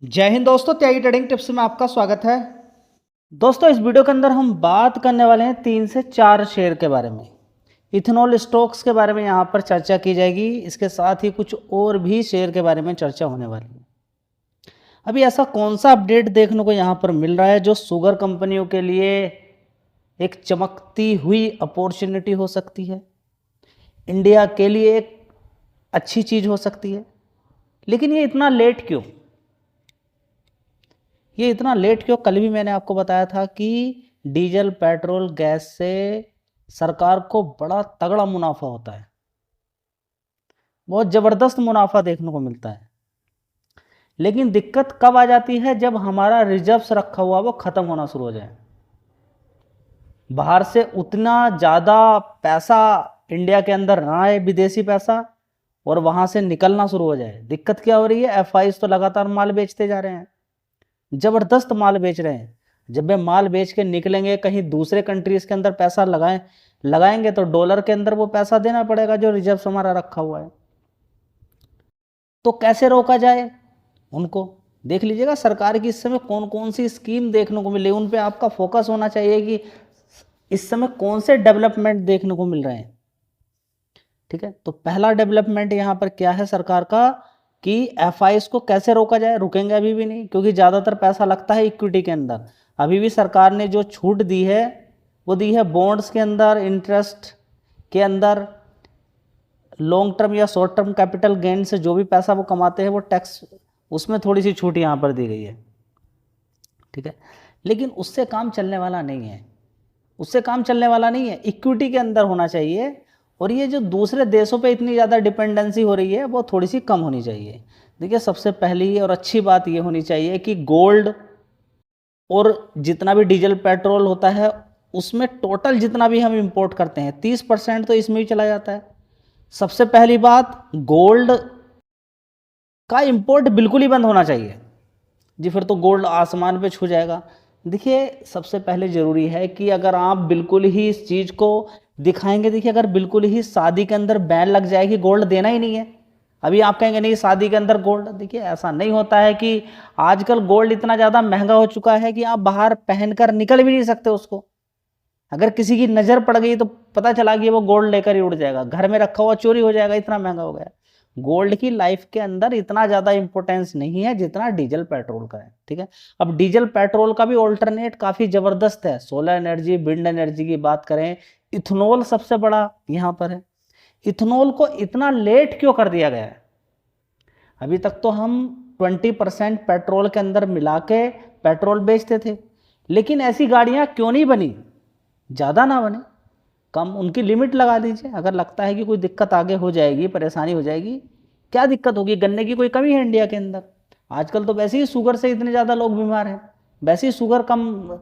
जय हिंद दोस्तों, त्यागी trading tips में आपका स्वागत है। दोस्तों, इस वीडियो के अंदर हम बात करने वाले हैं 3 से 4 शेयर के बारे में। इथेनॉल स्टॉक्स के बारे में यहाँ पर चर्चा की जाएगी। इसके साथ ही कुछ और भी शेयर के बारे में चर्चा होने वाली है। अभी ऐसा कौन सा अपडेट देखने को यहाँ पर मिल रहा है जो शुगर कंपनियों के लिए एक चमकती हुई अपॉर्चुनिटी हो सकती है, इंडिया के लिए एक अच्छी चीज़ हो सकती है। लेकिन ये इतना लेट क्यों? कल भी मैंने आपको बताया था कि डीजल पेट्रोल गैस से सरकार को बड़ा तगड़ा मुनाफा होता है, बहुत ज़बरदस्त मुनाफा देखने को मिलता है। लेकिन दिक्कत कब आ जाती है? जब हमारा रिजर्व्स रखा हुआ वो ख़त्म होना शुरू हो जाए, बाहर से उतना ज़्यादा पैसा इंडिया के अंदर ना आए, विदेशी पैसा, और वहाँ से निकलना शुरू हो जाए। दिक्कत क्या हो रही है? एफआईज तो लगातार माल बेचते जा रहे हैं, ज़बरदस्त माल बेच रहे हैं। जब वे माल बेच के निकलेंगे, कहीं दूसरे कंट्रीज़ के अंदर पैसा लगाएंगे तो डॉलर के अंदर वो पैसा देना पड़ेगा जो रिजर्व हमारा रखा हुआ है। तो कैसे रोका जाए उनको? देख लीजिएगा सरकार की इस समय कौन कौन सी स्कीम देखने को मिले, उन पे आपका फोकस होना चाहिए कि इस समय कौन से डेवलपमेंट देखने को मिल रहे हैं। ठीक है, तो पहला डेवलपमेंट यहाँ पर क्या है सरकार का कि एफआईएस को कैसे रोका जाए। रुकेंगे अभी भी नहीं, क्योंकि ज़्यादातर पैसा लगता है इक्विटी के अंदर। अभी भी सरकार ने जो छूट दी है वो दी है बॉन्ड्स के अंदर, इंटरेस्ट के अंदर, लॉन्ग टर्म या शॉर्ट टर्म कैपिटल गेन से जो भी पैसा वो कमाते हैं वो टैक्स, उसमें थोड़ी सी छूट यहाँ पर दी गई है। ठीक है, लेकिन उससे काम चलने वाला नहीं है, इक्विटी के अंदर होना चाहिए। और ये जो दूसरे देशों पे इतनी ज़्यादा डिपेंडेंसी हो रही है वो थोड़ी सी कम होनी चाहिए। देखिए, सबसे पहली और अच्छी बात ये होनी चाहिए कि गोल्ड और जितना भी डीजल पेट्रोल होता है उसमें टोटल जितना भी हम इंपोर्ट करते हैं 30% तो इसमें भी चला जाता है। सबसे पहली बात, गोल्ड का इंपोर्ट बिल्कुल ही बंद होना चाहिए जी, फिर तो गोल्ड आसमान पे छू जाएगा। देखिए, सबसे पहले ज़रूरी है कि अगर आप बिल्कुल ही इस चीज़ को दिखाएंगे, देखिए अगर बिल्कुल ही शादी के अंदर बैन लग जाए कि गोल्ड देना ही नहीं है, अभी आप कहेंगे नहीं शादी के अंदर गोल्ड, देखिए ऐसा नहीं होता है कि आजकल गोल्ड इतना ज़्यादा महंगा हो चुका है कि आप बाहर पहनकर निकल भी नहीं सकते उसको। अगर किसी की नज़र पड़ गई तो पता चला कि वो गोल्ड लेकर ही उड़ जाएगा, घर में रखा हुआ चोरी हो जाएगा, इतना महंगा हो गया। गोल्ड की लाइफ के अंदर इतना ज़्यादा इंपॉर्टेंस नहीं है जितना डीजल पेट्रोल का है। ठीक है, अब डीजल पेट्रोल का भी ऑल्टरनेट काफ़ी ज़बरदस्त है। सोलर एनर्जी, विंड एनर्जी की बात करें, इथेनॉल सबसे बड़ा यहाँ पर है। इथेनॉल को इतना लेट क्यों कर दिया गया है? अभी तक तो हम 20% पेट्रोल के अंदर मिला के पेट्रोल बेचते थे, लेकिन ऐसी गाड़ियाँ क्यों नहीं बनी? ज़्यादा ना बने, कम उनकी लिमिट लगा दीजिए। अगर लगता है कि कोई दिक्कत आगे हो जाएगी, परेशानी हो जाएगी, क्या दिक्कत होगी? गन्ने की कोई कमी है इंडिया के अंदर? आजकल तो वैसे ही शुगर से इतने ज़्यादा लोग बीमार हैं, वैसे ही शुगर कम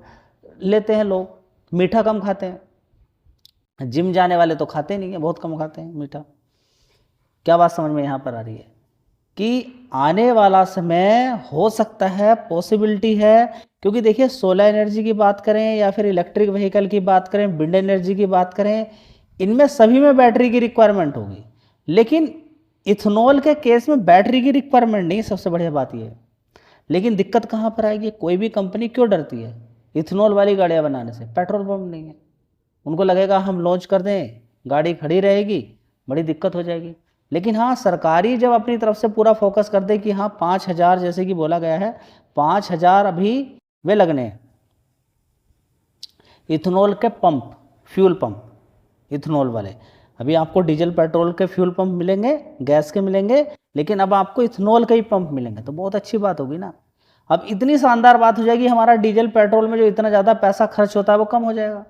लेते हैं लोग, मीठा कम खाते हैं। जिम जाने वाले तो खाते नहीं हैं, बहुत कम खाते हैं मीठा। क्या बात समझ में यहाँ पर आ रही है कि आने वाला समय हो सकता है, पॉसिबिलिटी है, क्योंकि देखिए सोलर एनर्जी की बात करें या फिर इलेक्ट्रिक व्हीकल की बात करें, विंड एनर्जी की बात करें, इनमें सभी में बैटरी की रिक्वायरमेंट होगी। लेकिन इथेनॉल के केस में बैटरी की रिक्वायरमेंट नहीं, सबसे बढ़िया बात यह है। लेकिन दिक्कत कहाँ पर आएगी? कोई भी कंपनी क्यों डरती है इथेनॉल वाली गाड़ियाँ बनाने से? पेट्रोल पंप नहीं है, उनको लगेगा हम लॉन्च कर दें, गाड़ी खड़ी रहेगी, बड़ी दिक्कत हो जाएगी। लेकिन हाँ, सरकारी जब अपनी तरफ से पूरा फोकस कर दे कि हाँ 5,000 जैसे कि बोला गया है, 5,000 अभी वे लगने हैं इथेनॉल के पंप, फ्यूल पंप इथेनॉल वाले। अभी आपको डीजल पेट्रोल के फ्यूल पंप मिलेंगे, गैस के मिलेंगे, लेकिन अब आपको इथेनॉल के ही पंप मिलेंगे, तो बहुत अच्छी बात होगी ना। अब इतनी शानदार बात हो जाएगी, हमारा डीजल पेट्रोल में जो इतना ज़्यादा पैसा खर्च होता है वो कम हो जाएगा।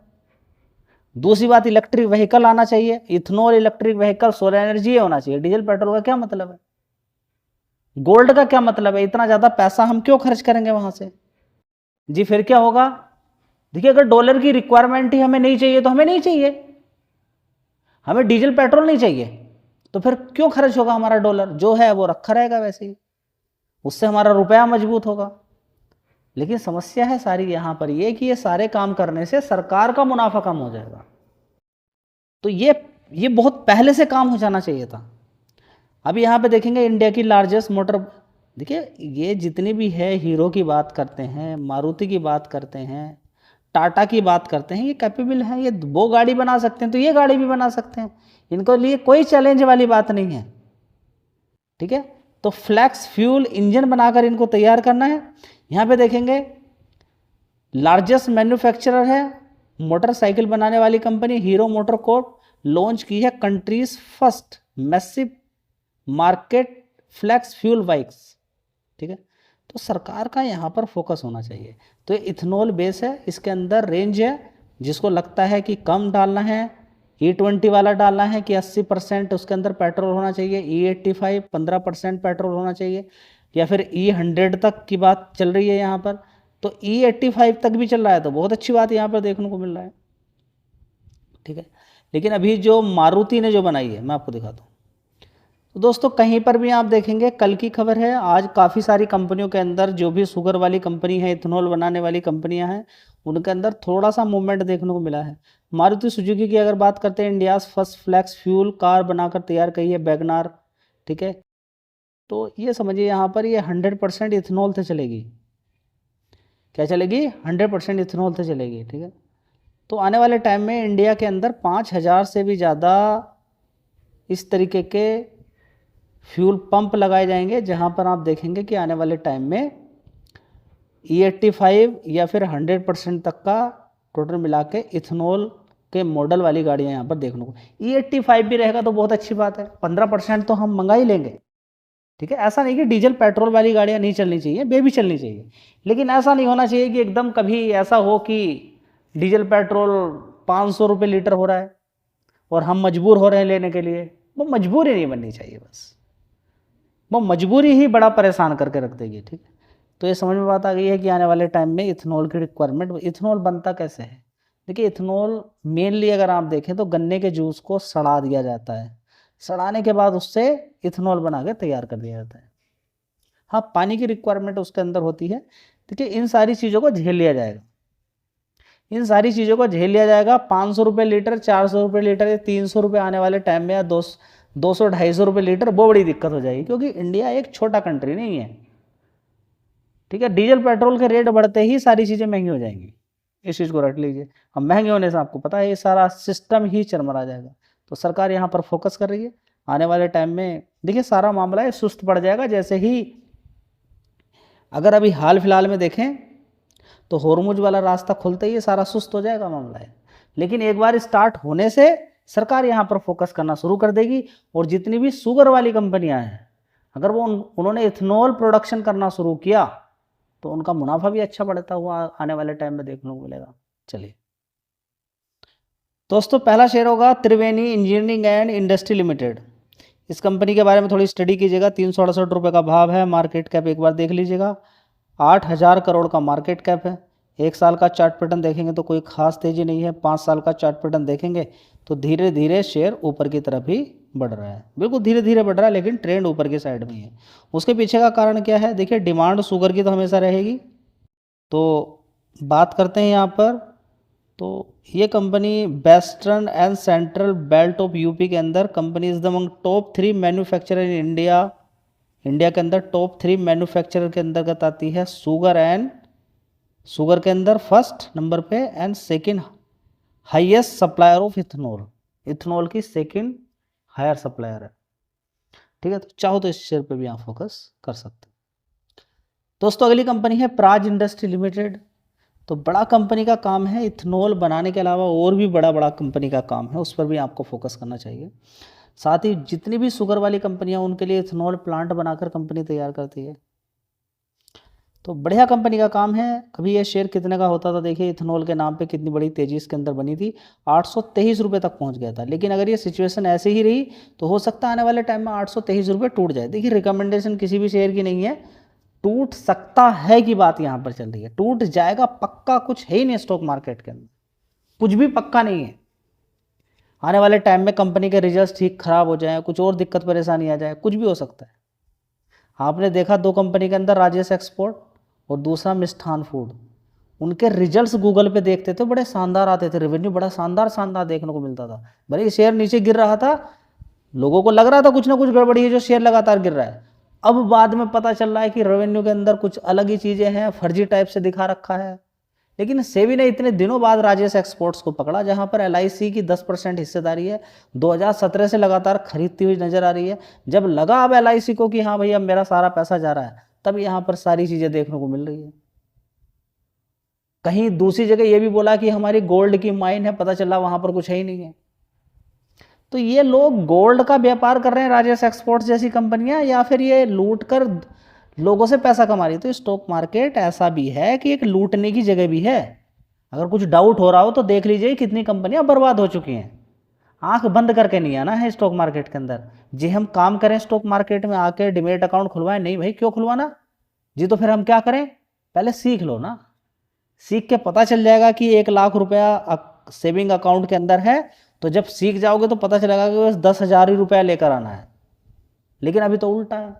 दूसरी बात, इलेक्ट्रिक व्हीकल आना चाहिए, ethanol electric vehicle, solar energy होना चाहिए। डीजल पेट्रोल का क्या मतलब है? गोल्ड का क्या मतलब है? इतना ज़्यादा पैसा हम क्यों खर्च करेंगे वहाँ से? जी, फिर क्या होगा? देखिए, अगर डॉलर की रिक्वायरमेंट ही हमें नहीं चाहिए तो हमें नहीं चाहिए, हमें डीजल पेट्रोल नहीं चाहिए, तो फिर क्यों खर्च होगा? हमारा डॉलर जो है वो रखा रहेगा वैसे ही, उससे हमारा रुपया मजबूत होगा। लेकिन समस्या है सारी यहाँ पर ये कि ये सारे काम करने से सरकार का मुनाफा कम हो जाएगा। तो ये बहुत पहले से काम हो जाना चाहिए था। अभी यहाँ पे देखेंगे इंडिया की लार्जेस्ट मोटर देखिए ये जितनी भी है, हीरो की बात करते हैं, मारुति की बात करते हैं, टाटा की बात करते हैं, ये कैपेबल हैं, ये वो गाड़ी बना सकते हैं तो ये गाड़ी भी बना सकते हैं, इनको लिए कोई चैलेंज वाली बात नहीं है। ठीक है, तो फ्लैक्स फ्यूल इंजन बनाकर इनको तैयार करना है। यहाँ पे देखेंगे लार्जेस्ट मैन्युफैक्चरर है, मोटरसाइकिल बनाने वाली company Hero Motor Corp launch की है country's first massive market flex fuel bikes. ठीक है, तो सरकार का यहाँ पर फोकस होना चाहिए। तो ये इथेनॉल बेस है, इसके अंदर रेंज है, जिसको लगता है कि कम डालना है, E20 वाला डालना है कि 80% उसके अंदर पेट्रोल होना चाहिए, E85 15% पेट्रोल होना चाहिए, या फिर E100 तक की बात चल रही है यहाँ पर। तो E85 तक भी चल रहा है तो बहुत अच्छी बात यहाँ पर देखने को मिल रहा है। ठीक है, लेकिन अभी जो मारुति ने जो बनाई है मैं आपको दिखाता हूँ। तो दोस्तों कहीं पर भी आप देखेंगे, कल की खबर है, आज काफ़ी सारी कंपनियों के अंदर जो भी शुगर वाली कंपनी है, इथेनॉल बनाने वाली कंपनियां हैं, उनके अंदर थोड़ा सा मूवमेंट देखने को मिला है। मारुति सुजुकी की अगर बात करते हैं, India's first flex fuel car बनाकर तैयार की है वैगनार। ठीक है, तो ये समझिए यहाँ पर ये 100% इथेनॉल से चलेगी। क्या चलेगी? 100% इथेनॉल से चलेगी। ठीक है, तो आने वाले टाइम में इंडिया के अंदर 5000 से भी ज़्यादा इस तरीके के फ्यूल पंप लगाए जाएंगे, जहां पर आप देखेंगे कि आने वाले टाइम में E85 या फिर 100% तक का टोटल मिला के इथेनॉल के मॉडल वाली गाड़ियां यहां पर देखने को। E85 भी रहेगा तो बहुत अच्छी बात है, 15% तो हम मंगा ही लेंगे। ठीक है, ऐसा नहीं कि डीजल पेट्रोल वाली गाड़ियां नहीं चलनी चाहिए, वे भी चलनी चाहिए, लेकिन ऐसा नहीं होना चाहिए कि एकदम कभी ऐसा हो कि डीजल पेट्रोल 500 रुपये लीटर हो रहा है और हम मजबूर हो रहे हैं लेने के लिए। वो मजबूरी नहीं बननी चाहिए, बस वो मजबूरी ही बड़ा परेशान करके रख देगी। ठीक है, तो ये समझ में बात आ गई है कि आने वाले टाइम में इथेनॉल की रिक्वायरमेंट। इथेनॉल बनता कैसे है? देखिए इथेनॉल मेनली अगर आप देखें तो गन्ने के जूस को सड़ा दिया जाता है, सड़ाने के बाद उससे इथेनॉल बना के तैयार कर दिया जाता है। हाँ, पानी की रिक्वायरमेंट उसके अंदर होती है। देखिए इन सारी चीज़ों को झेल लिया जाएगा, इन सारी चीज़ों को झेल लिया जाएगा। 500 रुपये लीटर, 400 रुपये लीटर, या 300 रुपये आने वाले टाइम में, या 200-250 रुपये लीटर, वो बड़ी दिक्कत हो जाएगी, क्योंकि इंडिया एक छोटा कंट्री नहीं है। ठीक है, डीजल पेट्रोल के रेट बढ़ते ही सारी चीज़ें महंगी हो जाएंगी, इस चीज़ को रख लीजिए। अब महंगे होने से आपको पता है ये सारा सिस्टम ही चरमरा जाएगा। तो सरकार यहाँ पर फोकस कर रही है। आने वाले टाइम में देखिए सारा मामला है सुस्त पड़ जाएगा। जैसे ही अगर अभी हाल फिलहाल में देखें तो होर्मुज वाला रास्ता खुलते ही ये सारा सुस्त हो जाएगा मामला है, लेकिन एक बार स्टार्ट होने से सरकार यहाँ पर फोकस करना शुरू कर देगी। और जितनी भी शुगर वाली कंपनियां हैं, अगर वो उन्होंने इथेनॉल प्रोडक्शन करना शुरू किया तो उनका मुनाफा भी अच्छा बढ़ता हुआ आने वाले टाइम में देखने को मिलेगा। चलिए दोस्तों, पहला शेयर होगा त्रिवेणी इंजीनियरिंग एंड इंडस्ट्री लिमिटेड। इस कंपनी के बारे में थोड़ी स्टडी कीजिएगा। 368 रुपये का भाव है, मार्केट कैप एक बार देख लीजिएगा, 8000 करोड़ का मार्केट कैप है। एक साल का चार्ट पैटर्न देखेंगे तो कोई खास तेजी नहीं है, 5 साल का चार्ट पैटर्न देखेंगे तो धीरे धीरे शेयर ऊपर की तरफ ही बढ़ रहा है, बिल्कुल धीरे धीरे बढ़ रहा है, लेकिन ट्रेंड ऊपर की साइड में ही है। उसके पीछे का कारण क्या है? देखिए डिमांड शुगर की तो हमेशा रहेगी। तो बात करते हैं यहाँ पर, तो ये company western and central belt of UP के अंदर company is the top 3 manufacturer in India. India के अंदर टॉप 3 मैन्युफैक्चरर के अंतर्गत आती है। शुगर के अंदर फर्स्ट नंबर पे, and second highest supplier of ethanol, ethanol की सेकंड हायर सप्लायर है। ठीक है, तो चाहो तो इस शेयर पे भी आप फोकस कर सकते हैं। दोस्तों अगली कंपनी है प्राज इंडस्ट्री लिमिटेड। तो बड़ा कंपनी का काम है, इथेनॉल बनाने के अलावा और भी बड़ा बड़ा कंपनी का काम है, उस पर भी आपको फोकस करना चाहिए। साथ ही जितनी भी शुगर वाली कंपनियां, उनके लिए इथेनॉल प्लांट बनाकर कंपनी तैयार करती है। तो बढ़िया कंपनी का काम है। कभी ये शेयर कितने का होता था? देखिए इथेनॉल के नाम पे कितनी बड़ी तेजी इसके अंदर बनी थी, 823 रुपये तक पहुंच गया था। लेकिन अगर ये सिचुएशन ऐसे ही रही तो हो सकता है आने वाले टाइम में 823 रुपये टूट जाए। देखिए रिकमेंडेशन किसी भी शेयर की नहीं है, टूट सकता है की बात यहाँ पर चल रही है, टूट जाएगा पक्का कुछ है ही नहीं स्टॉक मार्केट के अंदर, कुछ भी पक्का नहीं है। आने वाले टाइम में कंपनी के रिजल्ट ठीक खराब हो जाए, कुछ और दिक्कत परेशानी आ जाए, कुछ भी हो सकता है। आपने देखा 2 कंपनी के अंदर, राजेश एक्सपोर्ट और दूसरा मिष्ठान फूड, उनके रिजल्ट्स गूगल पे देखते थे बड़े शानदार आते थे, रेवेन्यू बड़ा शानदार देखने को मिलता था। भले शेयर नीचे गिर रहा था, लोगों को लग रहा था कुछ ना कुछ गड़बड़ी है जो शेयर लगातार गिर रहा है, अब बाद में पता चल रहा है कि रेवेन्यू के अंदर कुछ अलग ही चीज़ें हैं, फर्जी टाइप से दिखा रखा है। लेकिन सेबी ने इतने दिनों बाद राजेश एक्सपोर्ट्स को पकड़ा, जहां पर एलआईसी की 10% हिस्सेदारी है, 2017 से लगातार खरीदती हुई नजर आ रही है। जब लगा अब एलआईसी को कि हाँ भाई अब मेरा सारा पैसा जा रहा है, तब यहाँ पर सारी चीज़ें देखने को मिल रही है। कहीं दूसरी जगह ये भी बोला कि हमारी गोल्ड की माइन है, पता चला वहां पर कुछ है ही नहीं है। तो ये लोग गोल्ड का व्यापार कर रहे हैं राजेश एक्सपोर्ट्स जैसी कंपनियां, या फिर ये लूट कर लोगों से पैसा कमा रही है। तो स्टॉक मार्केट ऐसा भी है कि एक लूटने की जगह भी है। अगर कुछ डाउट हो रहा हो तो देख लीजिए कितनी कंपनियां बर्बाद हो चुकी हैं। आंख बंद करके नहीं आना है स्टॉक मार्केट के अंदर। जी हम काम करें स्टॉक मार्केट में आके डिमेट अकाउंट खुलवाएं? नहीं भाई, क्यों खुलवाना जी? तो फिर हम क्या करें? पहले सीख लो ना। सीख के पता चल जाएगा कि 1 लाख रुपया सेविंग अकाउंट के अंदर है, तो जब सीख जाओगे तो पता चलेगा कि बस 10,000 ही रुपया लेकर आना है। लेकिन अभी तो उल्टा है,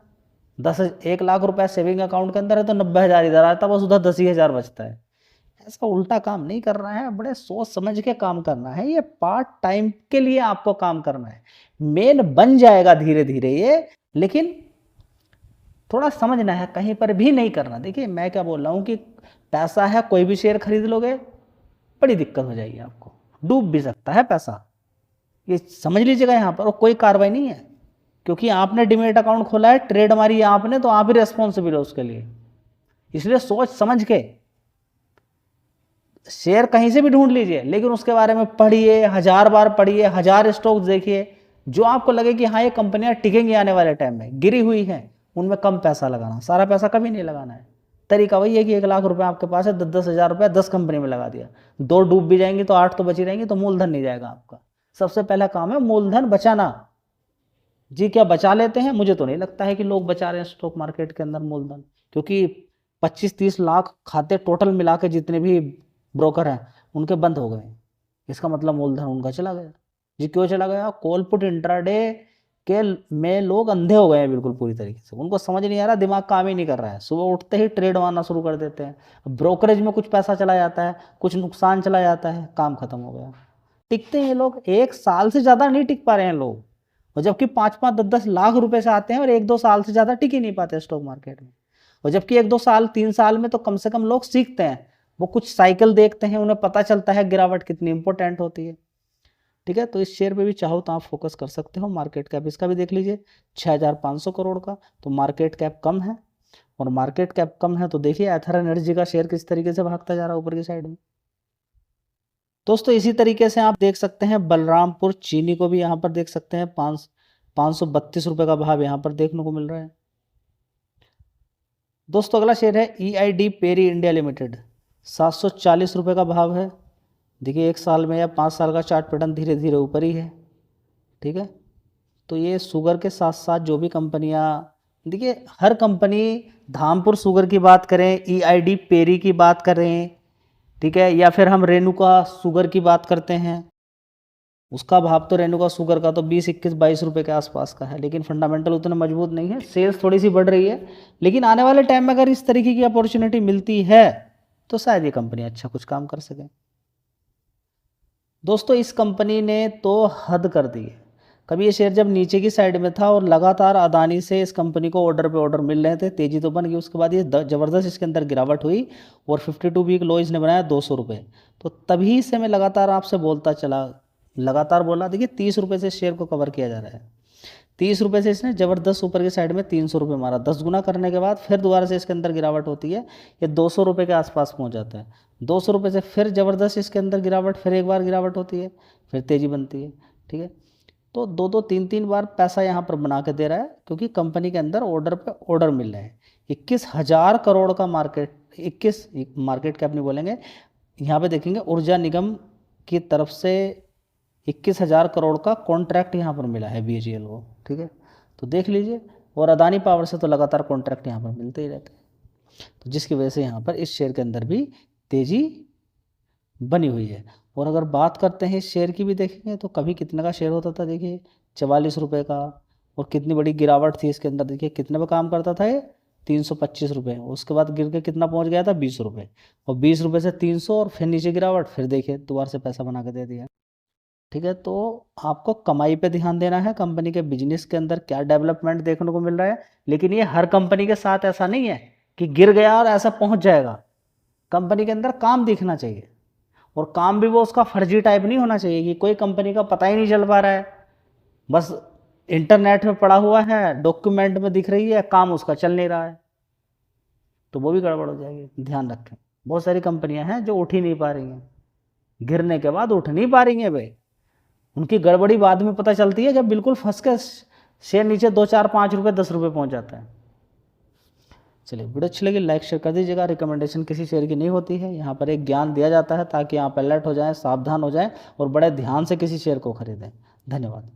1 लाख रुपया सेविंग अकाउंट के अंदर है तो 90,000 इधर आता, बस उधर 10,000 बचता है। ऐसा उल्टा काम नहीं करना है, बड़े सोच समझ के काम करना है। ये पार्ट टाइम के लिए आपको काम करना है, मेन बन जाएगा धीरे धीरे ये, लेकिन थोड़ा समझना है, कहीं पर भी नहीं करना। देखिए मैं क्या बोल रहा हूँ कि पैसा है, कोई भी शेयर खरीद लोगे बड़ी दिक्कत हो जाएगी आपको, डूब भी सकता है पैसा, ये समझ लीजिएगा यहाँ पर। और कोई कार्रवाई नहीं है, क्योंकि आपने डिमेट अकाउंट खोला है, ट्रेड मारी है आपने, तो आप ही रिस्पॉन्सिबल हो उसके लिए। इसलिए सोच समझ के शेयर कहीं से भी ढूंढ लीजिए, लेकिन उसके बारे में पढ़िए, 1000 बार पढ़िए, 1000 स्टॉक्स देखिए, जो आपको लगे कि हाँ ये कंपनियां टिकेंगी आने वाले टाइम में, गिरी हुई हैं, उनमें कम पैसा लगाना। सारा पैसा कभी नहीं लगाना है। तरीका वही है कि 1 लाख रुपया आपके पास है, 10-10 हज़ार रुपया 10 कंपनी में लगा दिया, 2 डूब भी जाएंगी तो 8 तो बची रहेंगी, तो मूलधन नहीं जाएगा आपका। सबसे पहला काम है मूलधन बचाना। जी क्या बचा लेते हैं? मुझे तो नहीं लगता है कि लोग बचा रहे हैं स्टॉक मार्केट के अंदर मूलधन, क्योंकि 25-30 लाख खाते टोटल मिला के जितने भी ब्रोकर हैं उनके बंद हो गए। इसका मतलब मूलधन उनका चला गया। जी क्यों चला गया? कॉल पुट इंट्राडे के में लोग अंधे हो गए हैं बिल्कुल पूरी तरीके से। उनको समझ नहीं आ रहा, दिमाग काम ही नहीं कर रहा है। सुबह उठते ही ट्रेड मारना शुरू कर देते हैं, ब्रोकरेज में कुछ पैसा चला जाता है, कुछ नुकसान चला जाता है, काम खत्म हो गया। टिकते हैं लोग, 1 साल से ज़्यादा नहीं टिक पा रहे हैं लोग, और जबकि 5-5, 10-10 लाख रुपए से आते हैं और 1-2 साल से ज़्यादा टिक ही नहीं पाते स्टॉक मार्केट में। और जबकि 1-2 साल 3 साल में तो कम से कम लोग सीखते हैं, वो कुछ साइकिल देखते हैं, उन्हें पता चलता है गिरावट कितनी इंपॉर्टेंट होती है। ठीक है, तो इस शेयर पे भी चाहो तो आप फोकस कर सकते हो। मार्केट कैप इसका भी देख लीजिए 6,500 करोड़ का, तो मार्केट कैप कम है। और मार्केट कैप कम है तो देखिए एथर एनर्जी का शेयर किस तरीके से भागता जा रहा है ऊपर की साइड में। दोस्तों इसी तरीके से आप देख सकते हैं बलरामपुर चीनी को भी यहाँ पर देख सकते हैं, 532 रुपये का भाव यहाँ पर देखने को मिल रहा है। दोस्तों अगला शेयर है EID पेरी इंडिया लिमिटेड, 740 रुपये का भाव है। देखिए 1 साल में या 5 साल का चार्ट पैटर्न धीरे धीरे ऊपर ही है। ठीक है, तो ये शुगर के साथ साथ जो भी कंपनियां, देखिए हर कंपनी, धामपुर शुगर की बात करें, EID पेरी की बात करें, ठीक है, या फिर हम रेणुका शुगर की बात करते हैं, उसका भाव तो रेणुका शुगर का तो 20, 21, 22 रुपये के आसपास का है, लेकिन फंडामेंटल उतना मजबूत नहीं है। सेल्स थोड़ी सी बढ़ रही है, लेकिन आने वाले टाइम में अगर इस तरीके की अपॉर्चुनिटी मिलती है तो शायद ये कंपनी अच्छा कुछ काम कर सके। दोस्तों इस कंपनी ने तो हद कर दी है। कभी ये शेयर जब नीचे की साइड में था और लगातार अदानी से इस कंपनी को ऑर्डर पे ऑर्डर मिल रहे थे, तेजी तो बन गई, उसके बाद ये ज़बरदस्त इसके अंदर गिरावट हुई और 52 वीक लो इसने बनाया 200 रुपये। तो तभी से मैं लगातार आपसे बोलता चला, लगातार बोला। देखिए 30 रुपये से शेयर को कवर किया जा रहा है, 30 रुपये से इसने ज़बरदस्त ऊपर की साइड में 300 रुपये मारा, 10 गुना करने के बाद फिर दोबारा से इसके अंदर गिरावट होती है, ये 200 रुपये के आसपास पहुंच जाता है। 200 रुपये से फिर ज़बरदस्त इसके अंदर गिरावट, फिर एक बार गिरावट होती है, फिर तेज़ी बनती है। ठीक है, तो 2-2, 3-3 बार पैसा यहाँ पर बना के दे रहा है, क्योंकि कंपनी के अंदर ऑर्डर पे ऑर्डर मिल रहे हैं। 21,000 करोड़ का मार्केट, 21 मार्केट कैप नहीं बोलेंगे, यहाँ पे देखेंगे ऊर्जा निगम की तरफ से 21,000 करोड़ का कॉन्ट्रैक्ट यहाँ पर मिला है BHEL को। ठीक है, तो देख लीजिए, और अदानी पावर से तो लगातार कॉन्ट्रैक्ट यहाँ पर मिलते ही रहते हैं, तो जिसकी वजह से यहाँ पर इस शेयर के अंदर भी तेज़ी बनी हुई है। और अगर बात करते हैं इस शेयर की भी देखेंगे तो कभी कितने का शेयर होता था, देखिए 44 रुपये का, और कितनी बड़ी गिरावट थी इसके अंदर। देखिए कितने पे काम करता था ये, 325 रुपये, उसके बाद गिर के कितना पहुंच गया था, 20 रुपये, और 20 रुपये से 300, और फिर नीचे गिरावट, फिर देखिए दोबारा से पैसा बना के दे दिया। ठीक है, तो आपको कमाई पे ध्यान देना है, कंपनी के बिजनेस के अंदर क्या डेवलपमेंट देखने को मिल रहा है। लेकिन ये हर कंपनी के साथ ऐसा नहीं है कि गिर गया और ऐसा पहुंच जाएगा। कंपनी के अंदर काम दिखना चाहिए, और काम भी वो उसका फर्जी टाइप नहीं होना चाहिए कि कोई कंपनी का पता ही नहीं चल पा रहा है, बस इंटरनेट में पड़ा हुआ है, डॉक्यूमेंट में दिख रही है, काम उसका चल नहीं रहा है, तो वो भी गड़बड़ हो जाएगी। ध्यान रखें, बहुत सारी कंपनियां हैं जो उठ ही नहीं पा रही हैं, गिरने के बाद उठ नहीं पा रही हैं भाई। उनकी गड़बड़ी बाद में पता चलती है जब बिल्कुल फंस के शेयर नीचे 2 4 5 रुपये 10 रुपये पहुंच जाता है। चलिए, वीडियो अच्छी लगी लाइक शेयर कर दीजिएगा। रिकमेंडेशन किसी शेयर की नहीं होती है, यहाँ पर एक ज्ञान दिया जाता है ताकि आप अलर्ट हो जाएं, सावधान हो जाएं और बड़े ध्यान से किसी शेयर को खरीदें। धन्यवाद।